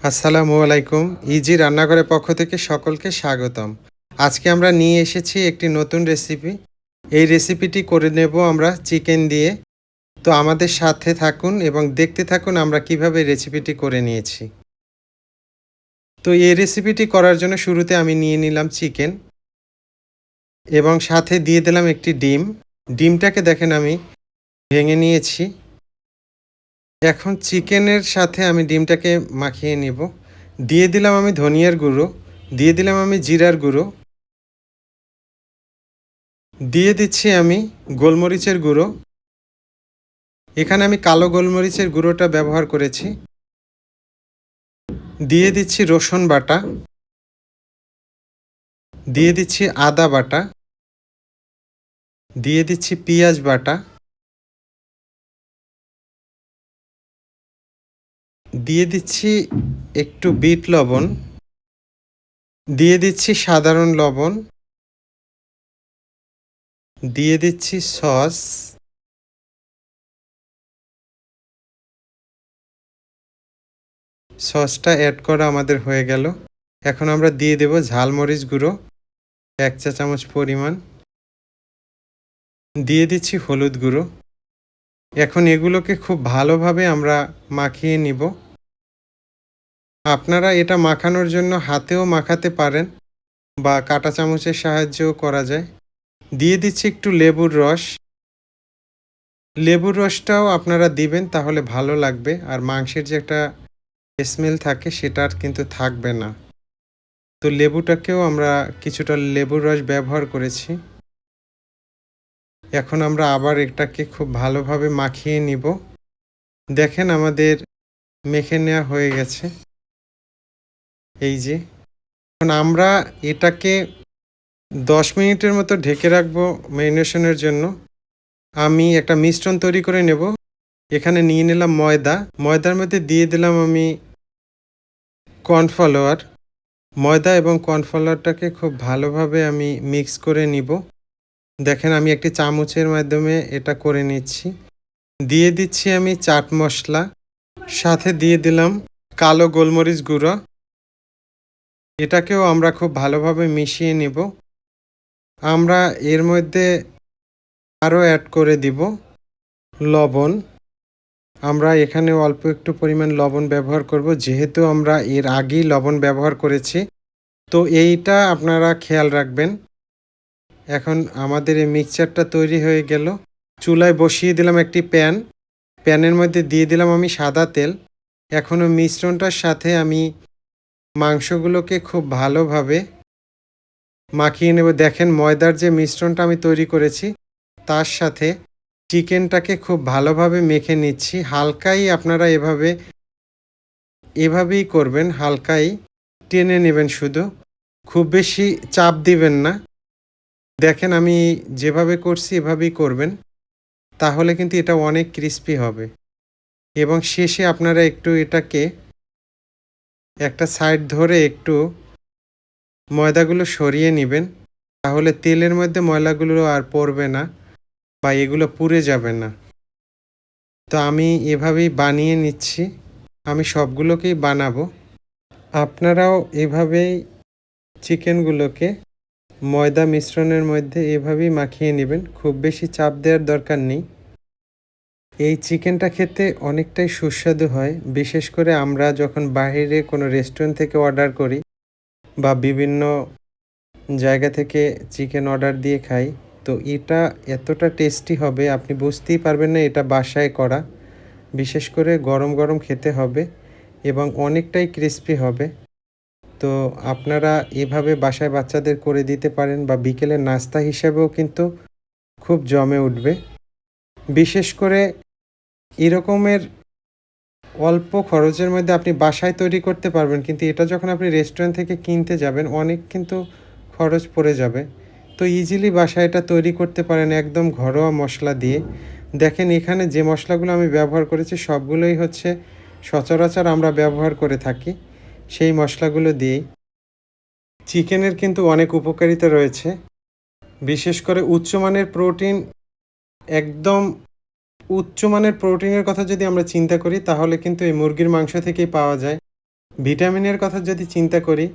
আসসালামু আলাইকুম। ইজি রান্নাঘরের পক্ষ থেকে সকলকে স্বাগতম। আজকে আমরা নিয়ে এসেছি একটি নতুন রেসিপি। এই রেসিপিটি করে নেব আমরা চিকেন দিয়ে। তো আমাদের সাথে থাকুন এবং দেখতে থাকুন আমরা কিভাবে রেসিপিটি করে নিয়েছি। তো এই রেসিপিটি করার জন্য শুরুতে আমি নিয়ে নিলাম চিকেন এবং সাথে দিয়ে দিলাম একটি ডিম। ডিমটাকে দেখেন আমি ভেঙে নিয়েছি। এখন চিকেনের সাথে আমি ডিমটাকে মাখিয়ে নিব। দিয়ে দিলাম আমি ধনিয়ার গুঁড়ো, দিয়ে দিলাম আমি জিরার গুঁড়ো, দিয়ে দিচ্ছি আমি গোলমরিচের গুঁড়ো। এখানে আমি কালো গোলমরিচের গুঁড়োটা ব্যবহার করেছি। দিয়ে দিচ্ছি রসুন বাটা, দিয়ে দিচ্ছি আদা বাটা, দিয়ে দিচ্ছি পেঁয়াজ বাটা, দিয়ে দিচ্ছি একটু বিট লবণ, দিয়ে দিচ্ছি সাধারণ লবণ, দিয়ে দিচ্ছি সস, সসটা অ্যাড করা আমাদের হয়ে গেল। এখন আমরা দিয়ে দেব ঝালমরিচ গুঁড়ো ১ চা চামচ পরিমাণ, দিয়ে দিচ্ছি হলুদ গুঁড়ো। এখন এগুলোকে খুব ভালোভাবে আমরা মাখিয়ে নিব। আপনারা এটা মাখানোর জন্য হাতেও মাখাতে পারেন বা কাঁটা চামচের সাহায্যেও করা যায়। দিয়ে দিচ্ছি একটু লেবুর রস। লেবুর রসটাও আপনারা দিবেন তাহলে ভালো লাগবে। আর মাংসের যে একটা স্মেল থাকে সেটা আর কিন্তু থাকবে না। তো লেবুটাকেও আমরা কিছুটা লেবুর রস ব্যবহার করেছি। এখন আমরা আবার এটাকে খুব ভালোভাবে মাখিয়ে নিব। দেখেন আমাদের মেখে নেওয়া হয়ে গেছে। এই যে। এখন আমরা এটাকে ১০ মিনিটের মতো ঢেকে রাখবো ম্যারিনেশনের জন্য। আমি একটা মিশ্রণ তৈরি করে নেব। এখানে নিয়ে নিলাম ময়দা। ময়দার মধ্যে দিয়ে দিলাম আমি কর্নফ্লাওয়ার। ময়দা এবং কর্নফ্লাওয়ারটাকে খুব ভালোভাবে আমি মিক্স করে নিব। দেখেন আমি একটি চামচের মাধ্যমে এটা করে নিচ্ছি। দিয়ে দিচ্ছি আমি চাট মসলা। সাথে দিয়ে দিলাম কালো গোলমরিচ গুঁড়ো। এটাকেও আমরা খুব ভালোভাবে মিশিয়ে নিব। আমরা এর মধ্যে আরও অ্যাড করে দিব লবণ। আমরা এখানে অল্প একটু পরিমাণ লবণ ব্যবহার করব যেহেতু আমরা এর আগেই লবণ ব্যবহার করেছি। তো এইটা আপনারা খেয়াল রাখবেন। এখন আমাদের এই মিক্সচারটা তৈরি হয়ে গেল। চুলায় বসিয়ে দিলাম একটি প্যান। প্যানের মধ্যে দিয়ে দিলাম আমি সাদা তেল। এখন ওই মিশ্রণটার সাথে আমি মাংসগুলোকে খুব ভালোভাবে মাখিয়ে নেব। দেখেন ময়দার যে মিশ্রণটা আমি তৈরি করেছি তার সাথে চিকেনটাকে খুব ভালোভাবে মেখে নিচ্ছি। হালকাই আপনারা এভাবেই করবেন, হালকাই টেনে নেবেন শুধু। খুব বেশি চাপ দিবেন না। দেখেন আমি যেভাবে করছি এভাবেই করবেন। তাহলে কিন্তু এটা অনেক ক্রিস্পি হবে। এবং শেষে আপনারা একটু এটাকে একটা সাইড ধরে একটু ময়দাগুলো সরিয়ে নিবেন। তাহলে তেলের মধ্যে ময়লাগুলো আর পড়বে না বা এগুলো পুড়ে যাবে না। তো আমি এভাবেই বানিয়ে নিচ্ছি। আমি সবগুলোকেই বানাবো। আপনারাও এভাবেই চিকেনগুলোকে ময়দা মিশ্রণের মধ্যে এভাবেই মাখিয়ে নেবেন। খুব বেশি চাপ দেওয়ার দরকার নেই। এই চিকেনটা খেতে অনেকটাই সুস্বাদু হয়। বিশেষ করে আমরা যখন বাইরে কোনো রেস্টুরেন্ট থেকে অর্ডার করি বা বিভিন্ন জায়গা থেকে চিকেন অর্ডার দিয়ে খাই। তো এটা এতটা টেস্টি হবে আপনি বুঝতেই পারবেন না এটা বাসায় করা। বিশেষ করে গরম, গরম খেতে হবে এবং অনেকটাই ক্রিস্পি হবে। তো আপনারা এভাবে বাসায় বাচ্চাদের করে দিতে পারেন বা বিকেলের নাস্তা হিসেবেও কিন্তু খুব জমে উঠবে। বিশেষ করে এরকমের অল্প খরচের মধ্যে আপনি বাসায় তৈরি করতে পারবেন। কিন্তু এটা যখন আপনি রেস্টুরেন্ট থেকে কিনতে যাবেন অনেক কিন্তু খরচ পড়ে যাবে। তো ইজিলি বাসায় এটা তৈরি করতে পারেন একদম ঘরোয়া মসলা দিয়ে। দেখেন এখানে যে মসলাগুলো আমি ব্যবহার করেছি সবগুলোই হচ্ছে সচরাচর আমরা ব্যবহার করে থাকি। সেই মসলাগুলো দিয়েই। চিকেনের কিন্তু অনেক উপকারিতা রয়েছে। বিশেষ করে উচ্চমানের প্রোটিন একদম উচ্চমানের প্রোটিনের কথা যদি আমরা চিন্তা করি তাহলে কিন্তু এই মুরগির মাংস থেকেই পাওয়া যায়। ভিটামিনের কথা যদি চিন্তা করি,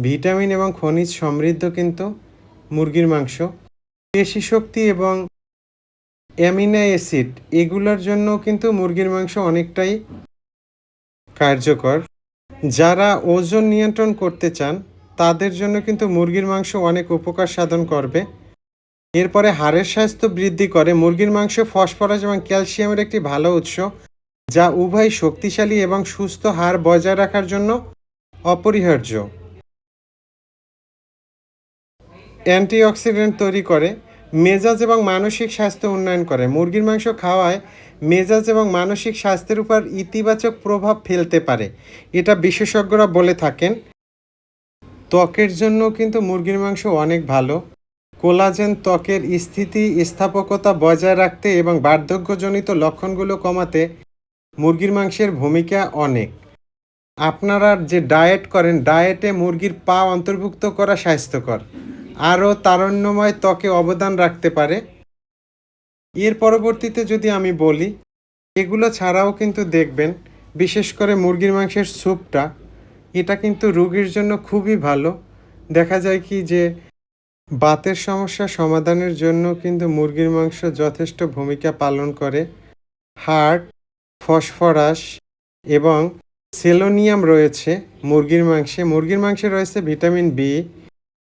ভিটামিন এবং খনিজ সমৃদ্ধ কিন্তু মুরগির মাংস। পেশি শক্তি এবং অ্যামিনো অ্যাসিড এগুলোর জন্য কিন্তু মুরগির মাংস অনেকটাই কার্যকর। যারা ওজন নিয়ন্ত্রণ করতে চান তাদের জন্য কিন্তু মুরগির মাংস অনেক উপকার সাধন করবে। এরপরে হাড়ের স্বাস্থ্য বৃদ্ধি করে। মুরগির মাংস ফসফরাস এবং ক্যালসিয়ামের একটি ভালো উৎস, যা উভয় শক্তিশালী এবং সুস্থ হাড় বজায় রাখার জন্য অপরিহার্য। অ্যান্টিঅক্সিডেন্ট তৈরি করে, মেজাজ এবং মানসিক স্বাস্থ্য উন্নয়ন করে। মুরগির মাংস খাওয়ায় মেজাজ এবং মানসিক স্বাস্থ্যের উপর ইতিবাচক প্রভাব ফেলতে পারে, এটা বিশেষজ্ঞরা বলে থাকেন। ত্বকের জন্য কিন্তু মুরগির মাংস অনেক ভালো। কোলাজেন ত্বকের স্থিতিস্থাপকতা বজায় রাখতে এবং বার্ধক্যজনিত লক্ষণগুলো কমাতে মুরগির মাংসের ভূমিকা অনেক। আপনারা যে ডায়েট করেন, ডায়েটে মুরগির পা অন্তর্ভুক্ত করা স্বাস্থ্যকর, আরও তারুণ্যময় ত্বকে অবদান রাখতে পারে। এর পরবর্তীতে যদি আমি বলি, এগুলো ছাড়াও কিন্তু দেখবেন, বিশেষ করে মুরগির মাংসের স্যুপটা, এটা কিন্তু রোগীর জন্য খুবই ভালো। দেখা যায় কি যে বাতের সমস্যা সমাধানের জন্য কিন্তু মুরগির মাংস যথেষ্ট ভূমিকা পালন করে। হার্ট, ফসফরাস এবং সেলোনিয়াম রয়েছে মুরগির মাংসে। মুরগির মাংসে রয়েছে ভিটামিন বি।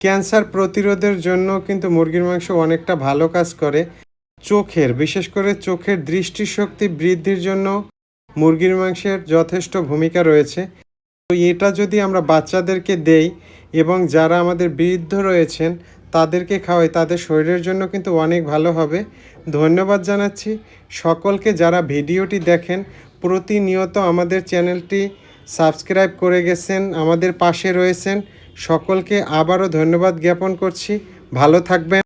ক্যান্সার প্রতিরোধের জন্য কিন্তু মুরগির মাংস অনেকটা ভালো কাজ করে। চোখের, বিশেষ করে চোখের দৃষ্টিশক্তি বৃদ্ধির জন্য মুরগির মাংসের যথেষ্ট ভূমিকা রয়েছে। তো এটা যদি আমরা বাচ্চাদেরকে দেই এবং যারা আমাদের বৃদ্ধ রয়েছেন তাদেরকে খাওয়াই, তাদের শরীরের জন্য কিন্তু অনেক ভালো হবে। ধন্যবাদ জানাচ্ছি সকলকে যারা ভিডিওটি দেখেন, প্রতিনিয়ত আমাদের চ্যানেলটি সাবস্ক্রাইব করে গেছেন, আমাদের পাশে রয়েছেন। সকলকে আবারও ধন্যবাদ জ্ঞাপন করছি। ভালো থাকবেন।